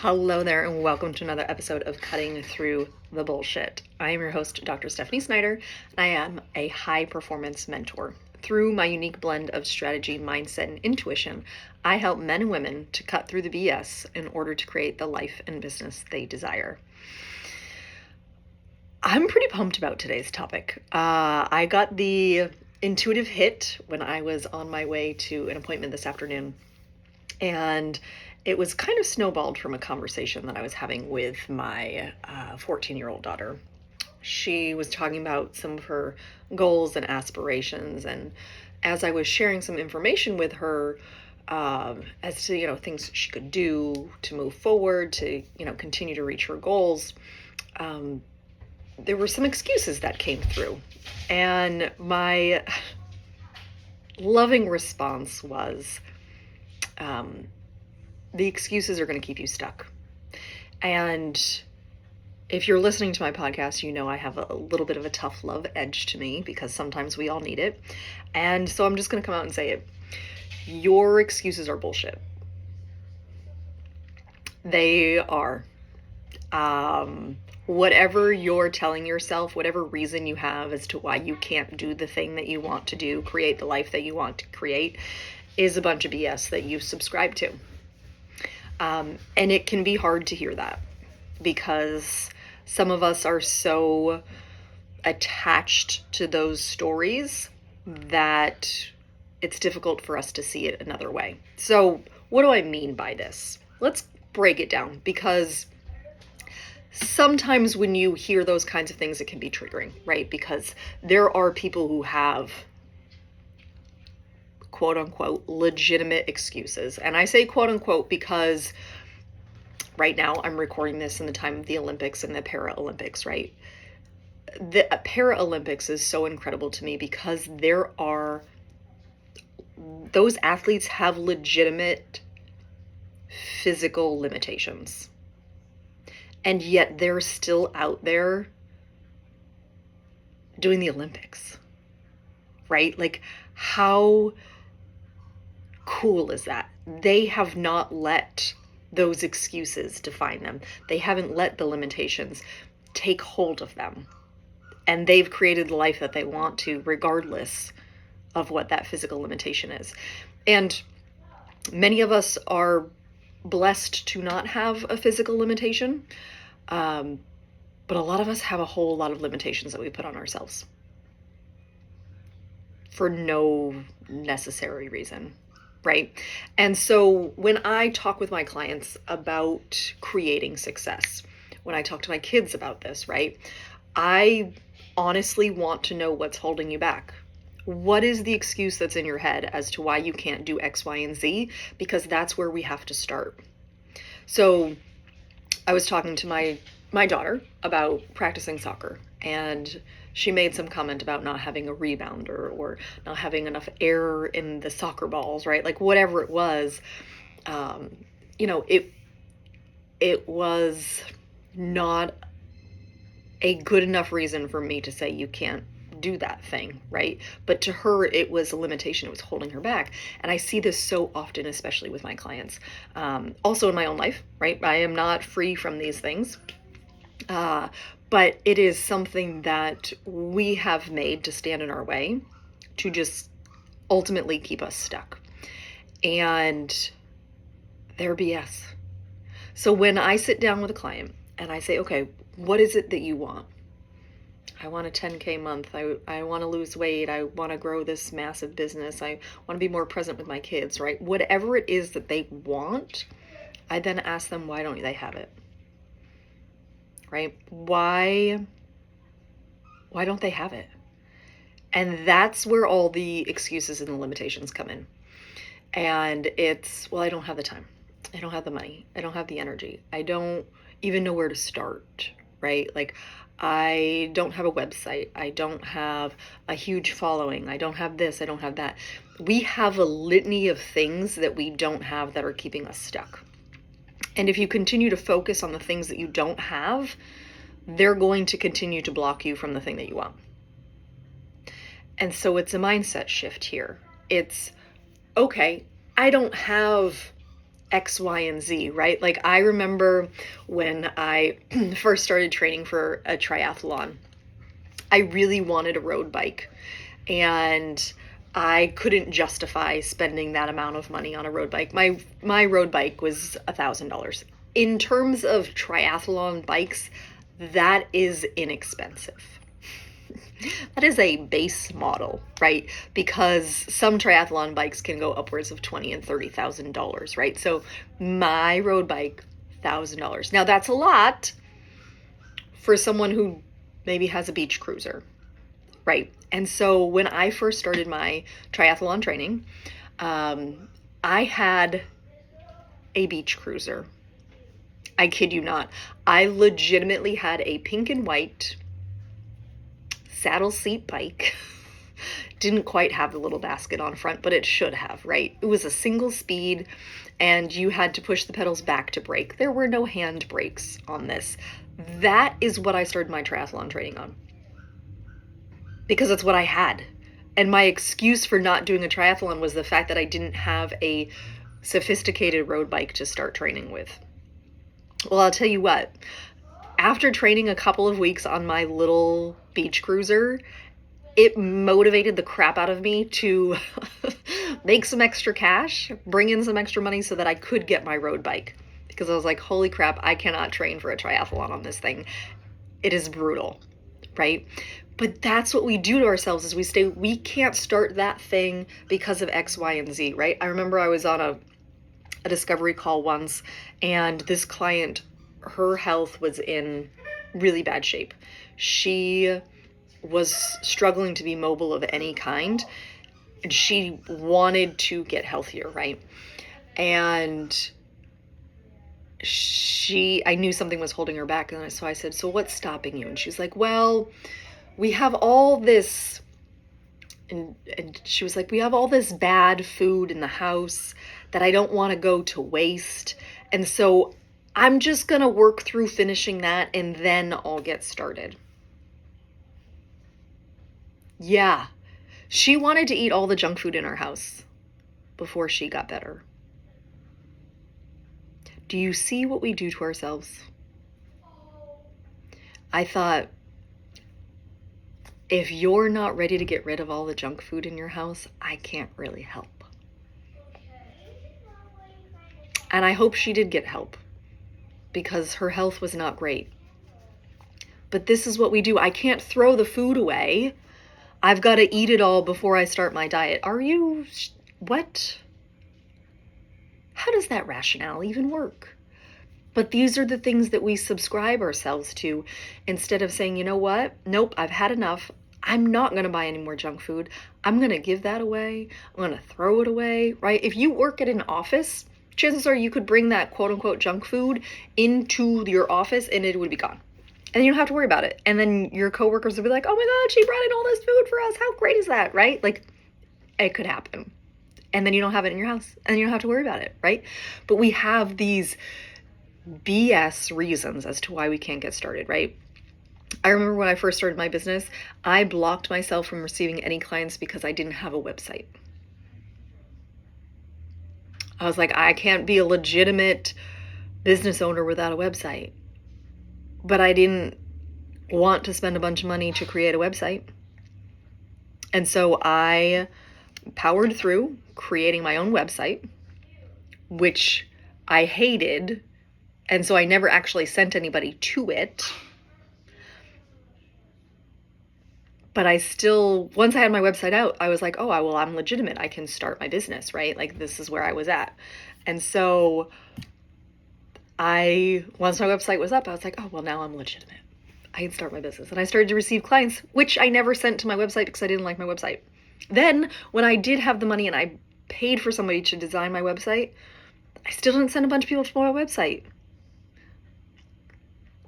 Hello there, and welcome to another episode of Cutting Through the Bullshit. I am your host, Dr. Stephanie Snyder, and I am a high performance mentor. Through my unique blend of strategy, mindset, and intuition, I help men and women to cut through the BS in order to create the life and business they desire. I'm pretty pumped about today's topic. I got the intuitive hit when I was on my way to an appointment this afternoon, and it was kind of snowballed from a conversation that I was having with my 14-year-old daughter. She was talking about some of her goals and aspirations, and as I was sharing some information with her as to things she could do to move forward to continue to reach her goals, there were some excuses that came through, and my loving response was, the excuses are going to keep you stuck. And if you're listening to my podcast, you know I have a little bit of a tough love edge to me because sometimes we all need it. And so I'm just going to come out and say it. Your excuses are bullshit. They are. Whatever you're telling yourself, whatever reason you have as to why you can't do the thing that you want to do, create the life that you want to create, is a bunch of BS that you subscribe to. And it can be hard to hear that because some of us are so attached to those stories that it's difficult for us to see it another way. So what do I mean by this? Let's break it down, because sometimes when you hear those kinds of things, it can be triggering, right? Because there are people who have quote unquote legitimate excuses. And I say quote unquote because right now I'm recording this in the time of the Olympics and the Paralympics, right? The Paralympics is so incredible to me because those athletes have legitimate physical limitations. And yet they're still out there doing the Olympics, right? Like, how cool is that? They have not let those excuses define them. They haven't let the limitations take hold of them. And they've created the life that they want to, regardless of what that physical limitation is. And many of us are blessed to not have a physical limitation. But a lot of us have a whole lot of limitations that we put on ourselves for no necessary reason, right? And so when I talk with my clients about creating success, when I talk to my kids about this, right, I honestly want to know what's holding you back. What is the excuse that's in your head as to why you can't do X, Y, and Z? Because that's where we have to start. So I was talking to my daughter about practicing soccer, and she made some comment about not having a rebounder or not having enough air in the soccer balls, right? Like whatever it was, it was not a good enough reason for me to say you can't do that thing, right? But to her, it was a limitation. It was holding her back. And I see this so often, especially with my clients. Also in my own life, right? I am not free from these things. But it is something that we have made to stand in our way to just ultimately keep us stuck. And they're BS. So when I sit down with a client and I say, okay, what is it that you want? I want a 10K month. I want to lose weight. I want to grow this massive business. I want to be more present with my kids, right? Whatever it is that they want, I then ask them, why don't they have it? Right? Why don't they have it? And that's where all the excuses and the limitations come in. And it's, well, I don't have the time. I don't have the money. I don't have the energy. I don't even know where to start, right? Like, I don't have a website. I don't have a huge following. I don't have this. I don't have that. We have a litany of things that we don't have that are keeping us stuck. And if you continue to focus on the things that you don't have, they're going to continue to block you from the thing that you want. And so it's a mindset shift here. It's, okay, I don't have X, Y, and Z, right? Like I remember when I first started training for a triathlon, I really wanted a road bike, and I couldn't justify spending that amount of money on a road bike. My road bike was $1,000. In terms of triathlon bikes, that is inexpensive. That is a base model, right? Because some triathlon bikes can go upwards of $20,000 and $30,000, right? So my road bike, $1,000. Now that's a lot for someone who maybe has a beach cruiser, right? And so when I first started my triathlon training, I had a beach cruiser. I kid you not. I legitimately had a pink and white saddle seat bike. Didn't quite have the little basket on front, but it should have, right? It was a single speed, and you had to push the pedals back to brake. There were no hand brakes on this. That is what I started my triathlon training on, because that's what I had. And my excuse for not doing a triathlon was the fact that I didn't have a sophisticated road bike to start training with. Well, I'll tell you what, after training a couple of weeks on my little beach cruiser, it motivated the crap out of me to make some extra cash, bring in some extra money so that I could get my road bike. Because I was like, holy crap, I cannot train for a triathlon on this thing. It is brutal, right? But that's what we do to ourselves, is we can't start that thing because of X, Y, and Z, right? I remember I was on a discovery call once, and this client, her health was in really bad shape. She was struggling to be mobile of any kind, and she wanted to get healthier, right? And I knew something was holding her back, and so I said, so what's stopping you? And she's like, well, we have all this, and she was like, we have all this bad food in the house that I don't want to go to waste, and so I'm just gonna work through finishing that, and then I'll get started. Yeah, she wanted to eat all the junk food in our house before she got better. Do you see what we do to ourselves? I thought, if you're not ready to get rid of all the junk food in your house, I can't really help. And I hope she did get help, because her health was not great. But this is what we do. I can't throw the food away. I've got to eat it all before I start my diet. What? How does that rationale even work? But these are the things that we subscribe ourselves to, instead of saying, you know what? Nope, I've had enough. I'm not going to buy any more junk food. I'm going to give that away. I'm going to throw it away, right? If you work at an office, chances are you could bring that quote unquote junk food into your office and it would be gone. And you don't have to worry about it. And then your coworkers will be like, oh my God, she brought in all this food for us. How great is that, right? Like, it could happen. And then you don't have it in your house and you don't have to worry about it, right? But we have these BS reasons as to why we can't get started, right? I remember when I first started my business, I blocked myself from receiving any clients because I didn't have a website. I was like, I can't be a legitimate business owner without a website. But I didn't want to spend a bunch of money to create a website. And so I powered through creating my own website, which I hated. And so I never actually sent anybody to it. But I still, once I had my website out, I was like, oh, I'm legitimate. I can start my business, right? Like, this is where I was at. And so once my website was up, I was like, oh, well, now I'm legitimate. I can start my business. And I started to receive clients, which I never sent to my website because I didn't like my website. Then when I did have the money and I paid for somebody to design my website, I still didn't send a bunch of people to my website.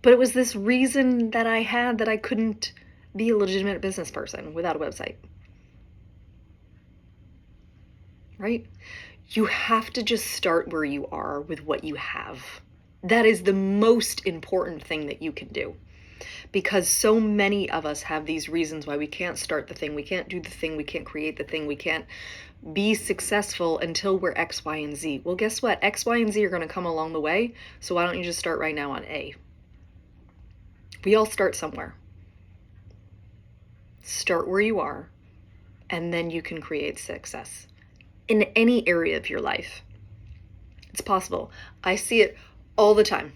But it was this reason that I had that I couldn't be a legitimate business person without a website. Right? You have to just start where you are with what you have. That is the most important thing that you can do. Because so many of us have these reasons why we can't start the thing, we can't do the thing, we can't create the thing, we can't be successful until we're X, Y, and Z. Well, guess what? X, Y, and Z are going to come along the way. So why don't you just start right now on A? We all start somewhere. Start where you are, and then you can create success in any area of your life. It's possible. I see it all the time.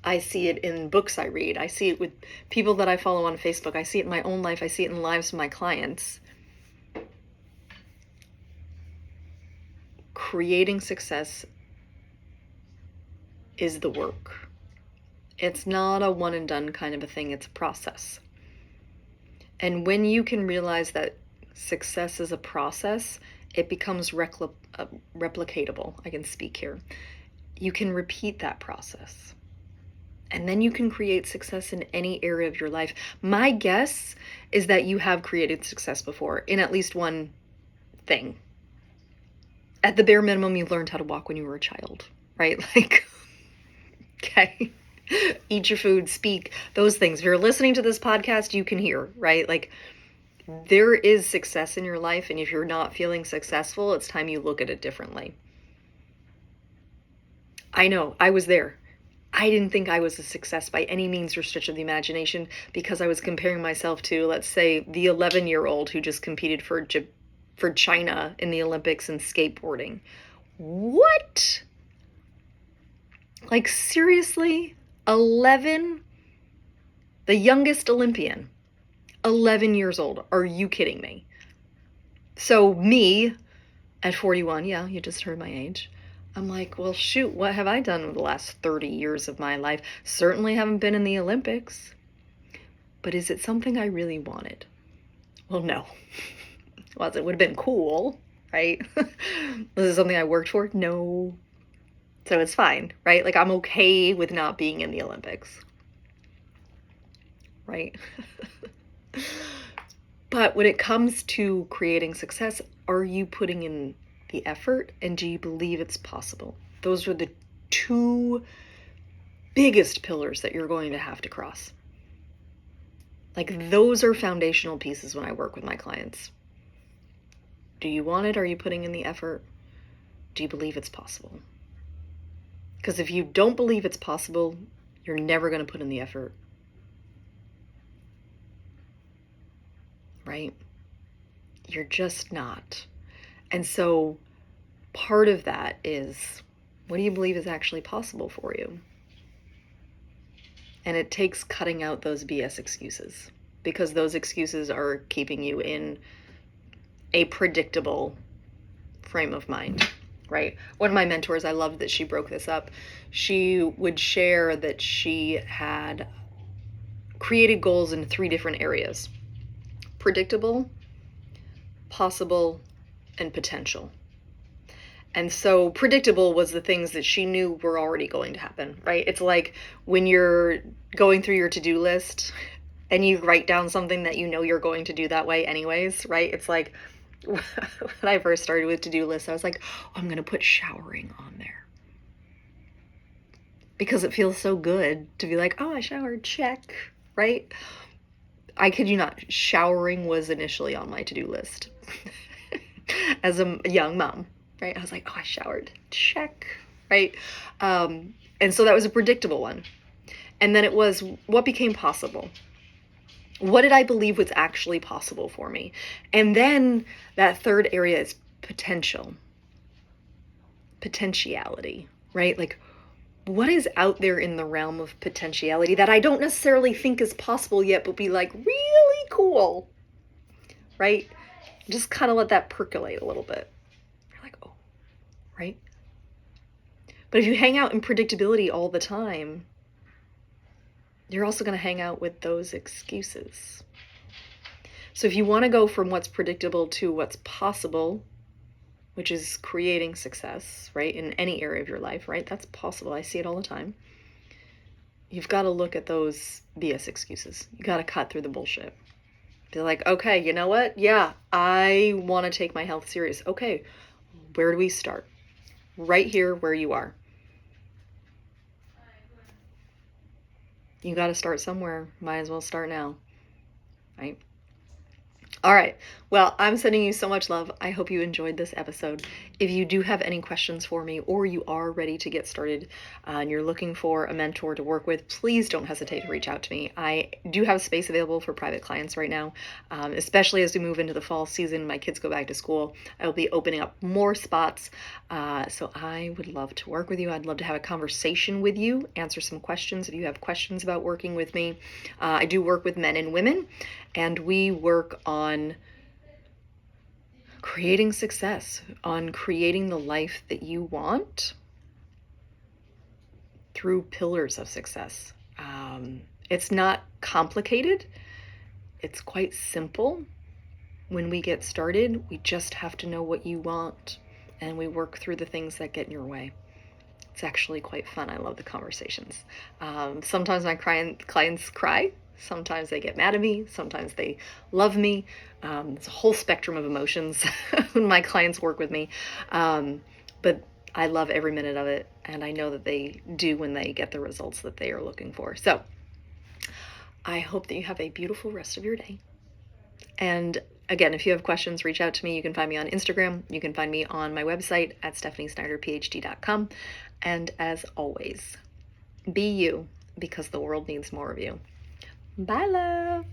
I see it in books I read. I see it with people that I follow on Facebook. I see it in my own life. I see it in the lives of my clients. Creating success is the work. It's not a one and done kind of a thing. It's a process. And when you can realize that success is a process, it becomes replicatable. I can speak here. You can repeat that process. And then you can create success in any area of your life. My guess is that you have created success before in at least one thing. At the bare minimum, you learned how to walk when you were a child, right? Like, okay, eat your food, speak, those things. If you're listening to this podcast, you can hear, right? Like, there is success in your life. And if you're not feeling successful, it's time you look at it differently. I know, I was there. I didn't think I was a success by any means or stretch of the imagination because I was comparing myself to, let's say, the 11-year-old who just competed for China in the Olympics in skateboarding. What? Like, seriously? 11? The youngest Olympian. 11 years old. Are you kidding me? So me, at 41, yeah, you just heard my age. I'm like, well, shoot, what have I done with the last 30 years of my life? Certainly haven't been in the Olympics. But is it something I really wanted? Well, no. Well, it would have been cool, right? Was it something I worked for? No. So it's fine, right? Like, I'm okay with not being in the Olympics, right? But when it comes to creating success, are you putting in the effort, and do you believe it's possible? Those are the two biggest pillars that you're going to have to cross. Like, those are foundational pieces when I work with my clients. Do you want it? Are you putting in the effort? Do you believe it's possible? Because if you don't believe it's possible, you're never going to put in the effort. Right? You're just not. And so part of that is, what do you believe is actually possible for you? And it takes cutting out those BS excuses, because those excuses are keeping you in a predictable frame of mind, right? One of my mentors, I loved that she broke this up. She would share that she had created goals in 3 different areas: predictable, possible, and potential. And so predictable was the things that she knew were already going to happen, right? It's like when you're going through your to-do list and you write down something that you know you're going to do that way anyways, right? It's like, when I first started with to-do lists, I was like, oh, I'm going to put showering on there. Because it feels so good to be like, oh, I showered, check, right? I kid you not, showering was initially on my to-do list as a young mom, right? I was like, oh, I showered, check, right? And so that was a predictable one. And then it was, what became possible? What did I believe was actually possible for me? And then that third area is potential, potentiality, right? Like, what is out there in the realm of potentiality that I don't necessarily think is possible yet, but be like really cool, right? Just kind of let that percolate a little bit. You're like, oh, right? But if you hang out in predictability all the time, you're also going to hang out with those excuses. So if you want to go from what's predictable to what's possible, which is creating success, right, in any area of your life, right? That's possible. I see it all the time. You've got to look at those BS excuses. You got to cut through the bullshit. Be like, okay, you know what? Yeah, I want to take my health serious. Okay, where do we start? Right here where you are. You got to start somewhere. Might as well start now, right? All right. Well, Well, I'm sending you so much love. I hope you enjoyed this episode. If you do have any questions for me, or you are ready to get started and you're looking for a mentor to work with, please don't hesitate to reach out to me. I do have space available for private clients right now, especially as we move into the fall season. My kids go back to school. I will be opening up more spots. So I would love to work with you. I'd love to have a conversation with you, answer some questions if you have questions about working with me. I do work with men and women, and we work on creating success, on creating the life that you want through pillars of success. It's not complicated. It's quite simple. When we get started, we just have to know what you want, and we work through the things that get in your way. It's actually quite fun. I love the conversations. Sometimes my clients cry. Sometimes they get mad at me. Sometimes they love me. It's a whole spectrum of emotions when my clients work with me. But I love every minute of it, and I know that they do when they get the results that they are looking for. So I hope that you have a beautiful rest of your day. And again, if you have questions, reach out to me. You can find me on Instagram. You can find me on my website at stephaniesnyderphd.com. And as always, be you, because the world needs more of you. Bye, love.